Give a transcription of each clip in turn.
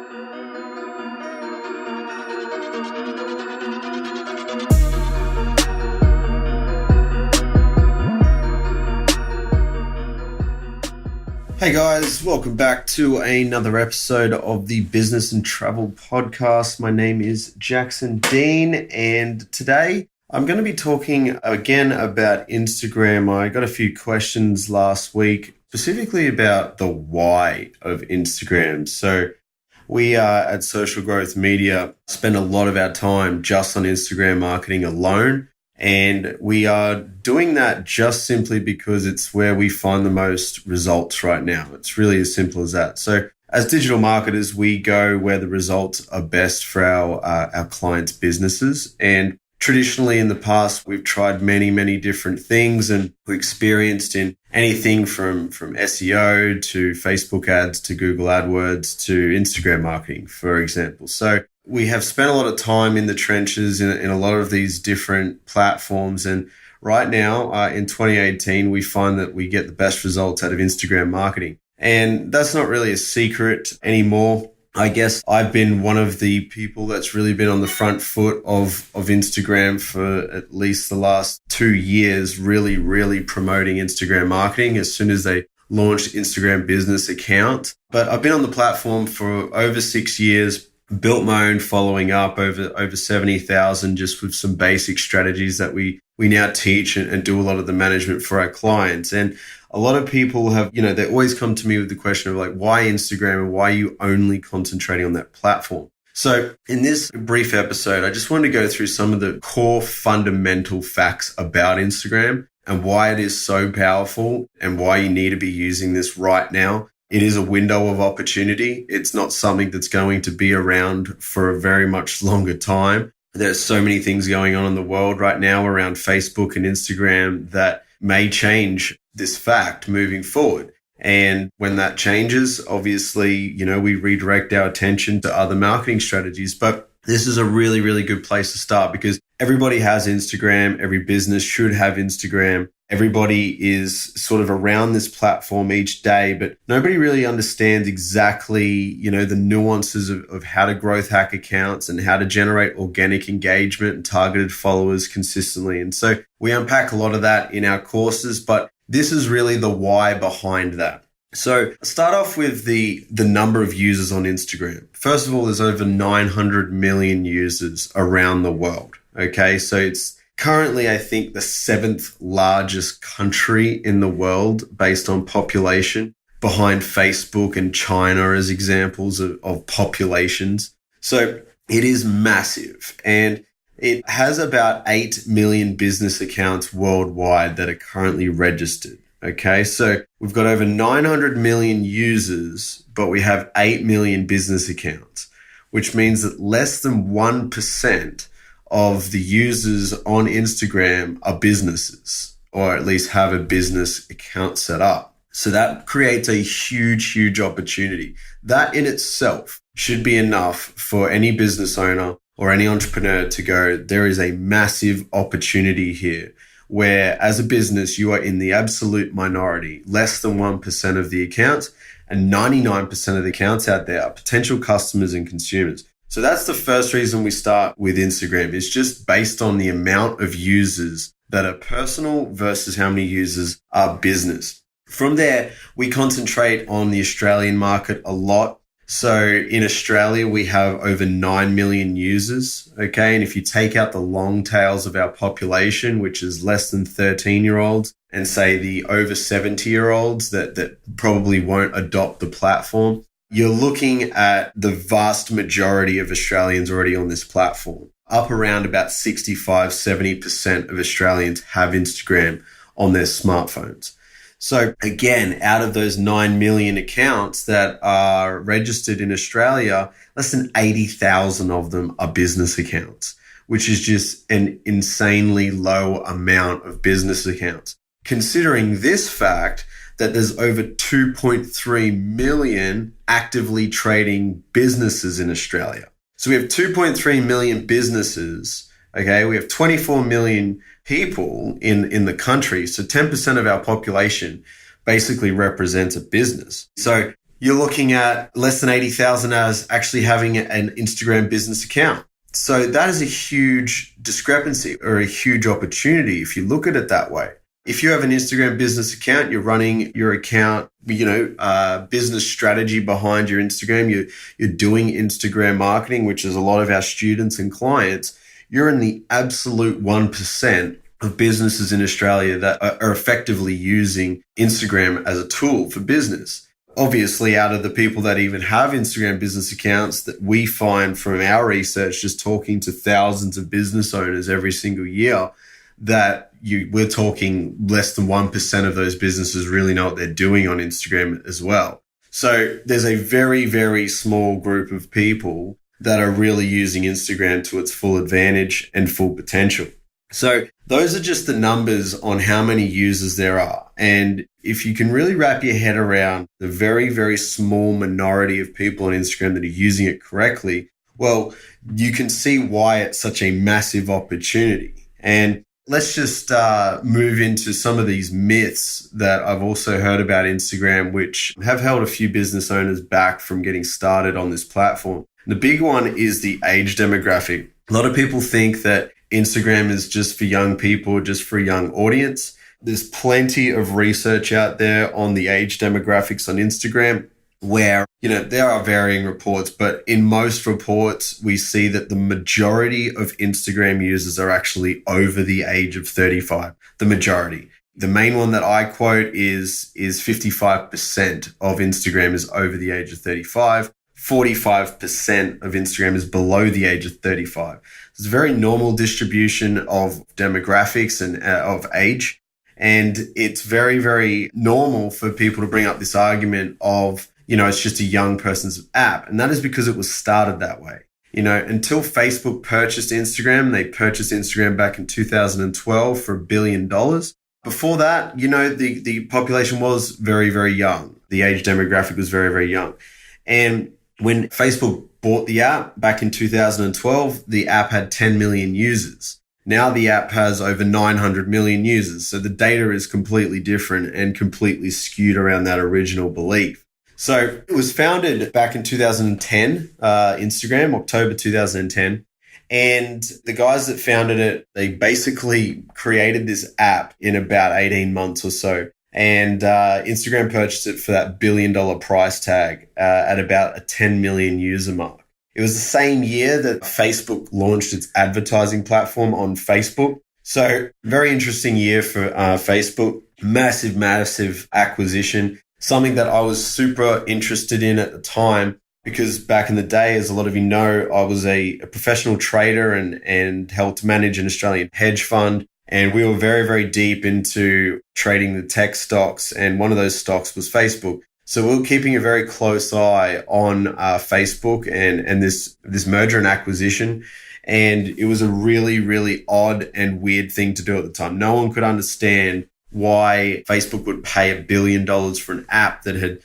Hey guys, welcome back to another episode of the Business and Travel Podcast. My name is Jackson Dean, and today I'm going to be talking again about Instagram. I got a few questions last week, specifically about the why of Instagram. So we at Social Growth Media spend a lot of our time just on Instagram marketing alone. And we are doing that just simply because it's where we find the most results right now. It's really as simple as that. So as digital marketers, we go where the results are best for our clients' businesses. And traditionally in the past, we've tried many different things, and we experienced in anything from SEO to Facebook ads to Google AdWords to Instagram marketing, for example. So we have spent a lot of time in the trenches in a lot of these different platforms. And right now, in 2018, we find that we get the best results out of Instagram marketing. And that's not really a secret anymore. I guess I've been one of the people that's really been on the front foot of Instagram for at least the last 2 years, really promoting Instagram marketing as soon as they launched Instagram business account. But I've been on the platform for over 6 years, built my own following up over 70,000 just with some basic strategies that we now teach and do a lot of the management for our clients. And a lot of people have, they always come to me with the question of like, why Instagram and why are you only concentrating on that platform? So in this brief episode, I just wanted to go through some of the core fundamental facts about Instagram and why it is so powerful and why you need to be using this right now. It is a window of opportunity. It's not something that's going to be around for a very much longer time. There's so many things going on in the world right now around Facebook and Instagram that may change this fact moving forward. And when that changes, obviously, we redirect our attention to other marketing strategies. But this is a really good place to start because everybody has Instagram. Every business should have Instagram. Everybody is sort of around this platform each day, but nobody really understands exactly, the nuances of how to growth hack accounts and how to generate organic engagement and targeted followers consistently. And so we unpack a lot of that in our courses, but this is really the why behind that. So start off with the number of users on Instagram. First of all, there's over 900 million users around the world. Okay, so it's currently, I think, the 7th largest country in the world based on population, behind Facebook and China as examples of populations. So it is massive, and it has about 8 million business accounts worldwide that are currently registered. Okay, so we've got over 900 million users, but we have 8 million business accounts, which means that less than 1% of the users on Instagram are businesses, or at least have a business account set up. So that creates a huge opportunity. That in itself should be enough for any business owner or any entrepreneur to go, there is a massive opportunity here, where as a business, you are in the absolute minority, less than 1% of the accounts, and 99% of the accounts out there are potential customers and consumers. So that's the first reason we start with Instagram. It's just based on the amount of users that are personal versus how many users are business. From there, we concentrate on the Australian market a lot. So in Australia, we have over 9 million users. Okay. And if you take out the long tails of our population, which is less than 13-year-olds, and say the over 70-year-olds that probably won't adopt the platform, you're looking at the vast majority of Australians already on this platform. Up around about 65-70% of Australians have Instagram on their smartphones. So again, out of those 9 million accounts that are registered in Australia, less than 80,000 of them are business accounts, which is just an insanely low amount of business accounts. Considering this fact, that there's over 2.3 million actively trading businesses in Australia. So we have 2.3 million businesses, okay? We have 24 million people in the country. So 10% of our population basically represents a business. So you're looking at less than 80,000 as actually having an Instagram business account. So that is a huge discrepancy or a huge opportunity if you look at it that way. If you have an Instagram business account, you're running your account, business strategy behind your Instagram, you're doing Instagram marketing, which is a lot of our students and clients, you're in the absolute 1% of businesses in Australia that are effectively using Instagram as a tool for business. Obviously, out of the people that even have Instagram business accounts that we find from our research, just talking to thousands of business owners every single year, that we're talking less than 1% of those businesses really know what they're doing on Instagram as well. So there's a very, very small group of people that are really using Instagram to its full advantage and full potential. So those are just the numbers on how many users there are. And if you can really wrap your head around the very, very small minority of people on Instagram that are using it correctly, well, you can see why it's such a massive opportunity. And let's just move into some of these myths that I've also heard about Instagram, which have held a few business owners back from getting started on this platform. The big one is the age demographic. A lot of people think that Instagram is just for young people, just for a young audience. There's plenty of research out there on the age demographics on Instagram where, there are varying reports, but in most reports, we see that the majority of Instagram users are actually over the age of 35. The majority. The main one that I quote is 55% of Instagram is over the age of 35. 45% of Instagram is below the age of 35. It's a very normal distribution of demographics and of age. And it's very, very normal for people to bring up this argument of, it's just a young person's app. And that is because it was started that way. Until Facebook purchased Instagram, they purchased Instagram back in 2012 for $1 billion. Before that, the population was very, very young. The age demographic was very, very young. And when Facebook bought the app back in 2012, the app had 10 million users. Now the app has over 900 million users. So the data is completely different and completely skewed around that original belief. So it was founded back in 2010, Instagram, October 2010. And the guys that founded it, they basically created this app in about 18 months or so. And Instagram purchased it for that $1 billion price tag at about a 10 million user mark. It was the same year that Facebook launched its advertising platform on Facebook. So very interesting year for Facebook. Massive, massive acquisition. Something that I was super interested in at the time because back in the day, as a lot of you know, I was a professional trader and helped manage an Australian hedge fund. And we were very, very deep into trading the tech stocks. And one of those stocks was Facebook. So we were keeping a very close eye on Facebook and this merger and acquisition. And it was a really, really odd and weird thing to do at the time. No one could understand why Facebook would pay $1 billion for an app that had,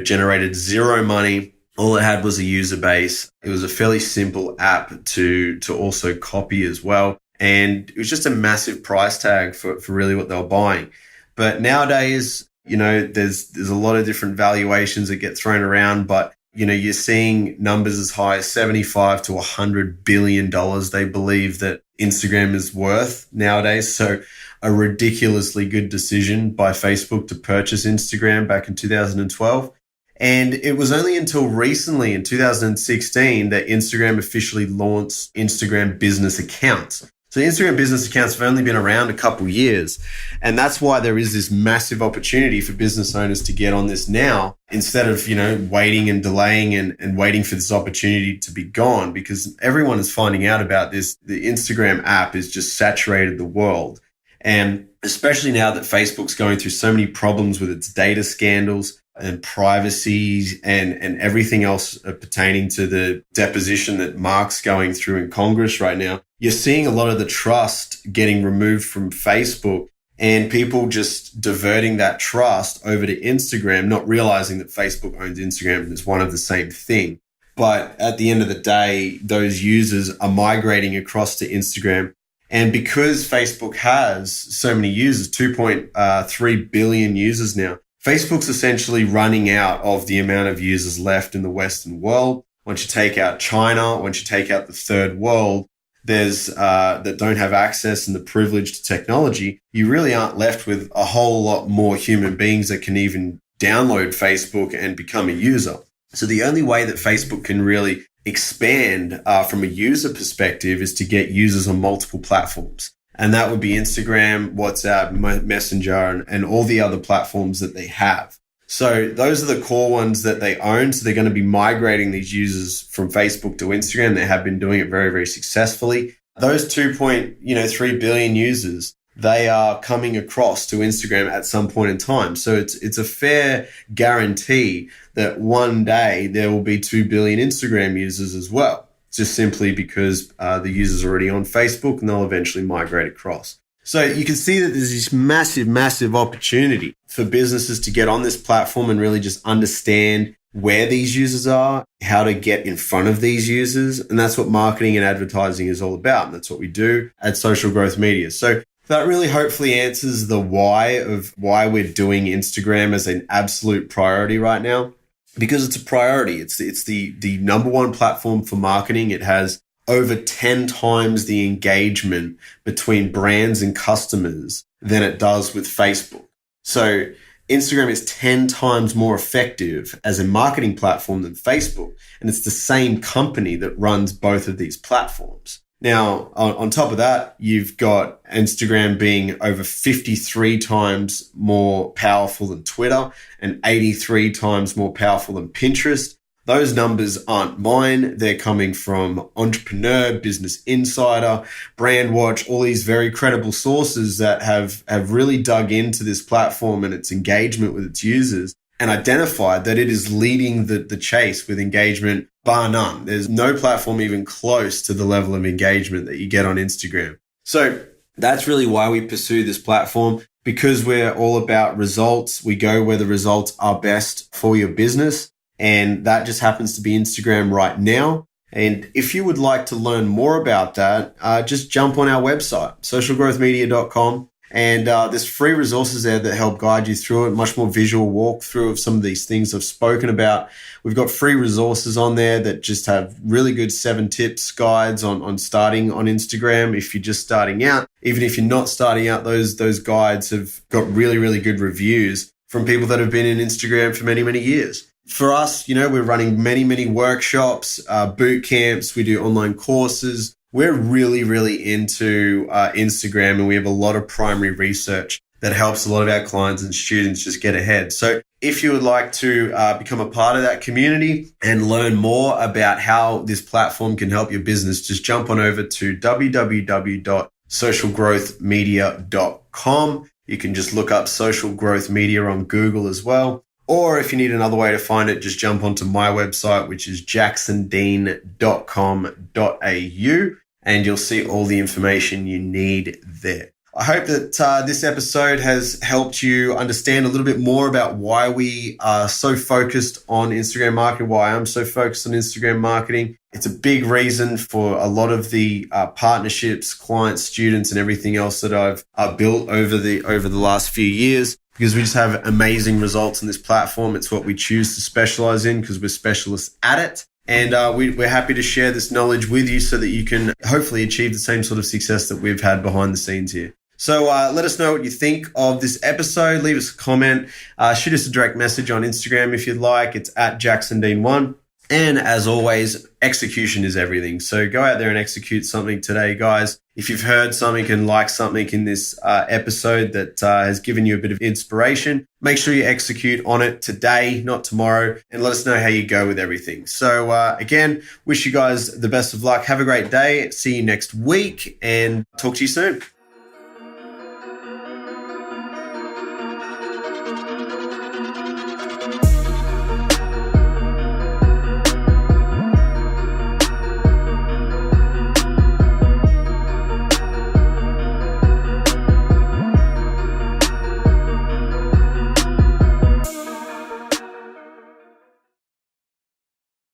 generated zero money. All it had was a user base. It was a fairly simple app to also copy as well. And it was just a massive price tag for really what they were buying. But nowadays, there's a lot of different valuations that get thrown around, but, you're seeing numbers as high as 75 to $100 billion they believe that Instagram is worth nowadays. So a ridiculously good decision by Facebook to purchase Instagram back in 2012. And it was only until recently in 2016 that Instagram officially launched Instagram business accounts. So Instagram business accounts have only been around a couple years. And that's why there is this massive opportunity for business owners to get on this now instead of, waiting and delaying and waiting for this opportunity to be gone because everyone is finding out about this. The Instagram app has just saturated the world. And especially now that Facebook's going through so many problems with its data scandals and privacy and everything else pertaining to the deposition that Mark's going through in Congress right now, you're seeing a lot of the trust getting removed from Facebook and people just diverting that trust over to Instagram, not realizing that Facebook owns Instagram and it's one of the same thing. But at the end of the day, those users are migrating across to Instagram. And because Facebook has so many users, 2.3 billion users now, Facebook's essentially running out of the amount of users left in the Western world. Once you take out China, once you take out the third world, there's that don't have access and the privilege to technology, you really aren't left with a whole lot more human beings that can even download Facebook and become a user. So the only way that Facebook can really expand from a user perspective is to get users on multiple platforms. And that would be Instagram, WhatsApp, Messenger, and all the other platforms that they have. So those are the core ones that they own. So they're going to be migrating these users from Facebook to Instagram. They have been doing it very, very successfully. Those 2.3 billion users, they are coming across to Instagram at some point in time. So it's a fair guarantee that one day there will be 2 billion Instagram users as well, just simply because the users are already on Facebook and they'll eventually migrate across. So you can see that there's this massive, massive opportunity for businesses to get on this platform and really just understand where these users are, how to get in front of these users. And that's what marketing and advertising is all about. And that's what we do at Social Growth Media. So that really hopefully answers the why of why we're doing Instagram as an absolute priority right now, because it's a priority. It's the number one platform for marketing. It has over 10 times the engagement between brands and customers than it does with Facebook. So Instagram is 10 times more effective as a marketing platform than Facebook. And it's the same company that runs both of these platforms. Now, on top of that, you've got Instagram being over 53 times more powerful than Twitter and 83 times more powerful than Pinterest. Those numbers aren't mine. They're coming from Entrepreneur, Business Insider, Brandwatch, all these very credible sources that have really dug into this platform and its engagement with its users and identified that it is leading the chase with engagement bar none. There's no platform even close to the level of engagement that you get on Instagram. So that's really why we pursue this platform, because we're all about results. We go where the results are best for your business. And that just happens to be Instagram right now. And if you would like to learn more about that, just jump on our website, socialgrowthmedia.com. And there's free resources there that help guide you through it, much more visual walkthrough of some of these things I've spoken about. We've got free resources on there that just have really good 7 tips guides on starting on Instagram if you're just starting out. Even if you're not starting out, those guides have got really, really good reviews from people that have been in Instagram for many, many years. For us, we're running many, many workshops, boot camps. We do online courses. We're really, really into Instagram, and we have a lot of primary research that helps a lot of our clients and students just get ahead. So if you would like to become a part of that community and learn more about how this platform can help your business, just jump on over to www.socialgrowthmedia.com. You can just look up Social Growth Media on Google as well. Or if you need another way to find it, just jump onto my website, which is jacksondean.com.au, and you'll see all the information you need there. I hope that this episode has helped you understand a little bit more about why we are so focused on Instagram marketing, why I'm so focused on Instagram marketing. It's a big reason for a lot of the partnerships, clients, students, and everything else that I've built over the last few years, because we just have amazing results on this platform. It's what we choose to specialize in because we're specialists at it. And we're happy to share this knowledge with you so that you can hopefully achieve the same sort of success that we've had behind the scenes here. So let us know what you think of this episode. Leave us a comment. Shoot us a direct message on Instagram if you'd like. It's at JacksonDean1. And as always, execution is everything. So go out there and execute something today, guys. If you've heard something and liked something in this episode that has given you a bit of inspiration, make sure you execute on it today, not tomorrow, and let us know how you go with everything. So again, wish you guys the best of luck. Have a great day. See you next week and talk to you soon.